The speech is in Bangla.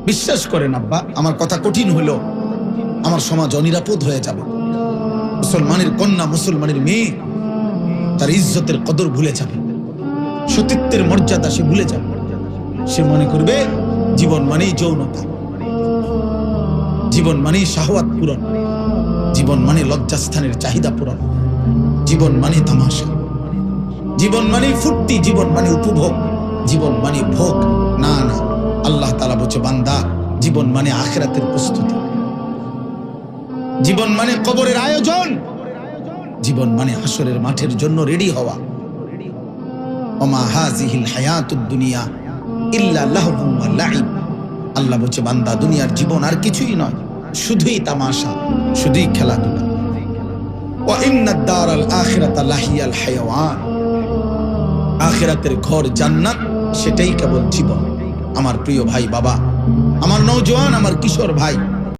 বিশ্বাস করেন আব্বা, আমার কথা কঠিন হলো, আমার সমাজ অনিরাপদ হয়ে যাবে। মুসলমানের কন্যা, মুসলমানের মেয়ে তার ইজ্জতের কদর ভুলে যাবে, সতীত্বের মর্যাদা সে ভুলে যাবে। সে মনে করবে জীবন মানেই যৌনতা, জীবন মানেই শাহওয়াত পূরণ, জীবন মানে লজ্জাস্থানের চাহিদা পূরণ, জীবন মানে তামাশা, জীবন মানে ফুর্তি, জীবন মানে উপভোগ, জীবন মানে ভোগ। না না, আল্লাহ তাআলা বলছে, বান্দা, জীবন মানে আখিরাতের প্রস্তুতি, জীবন মানে কবরের আয়োজন, জীবন মানে হাসরের মাঠের জন্য রেডি হওয়া। ওমা হাযিহিল হায়াতুদ দুনিয়া ইল্লা লাহবুন ওয়া লাইব। আল্লাহ বলছে, বান্দা, দুনিয়ার জীবন আর কিছুই নয়, শুধুই তামাশা, শুধুই খেলাধুলা। ওয়া ইন্নাদ দারাল আখিরাতা লাহিয়াল হায়াওয়ান। আখিরাতের ঘর জান্নাত, সেটাই কেবল জীবন। আমার প্রিয় ভাই, বাবা, আমার নওজোয়ান, আমার কিশোর ভাই,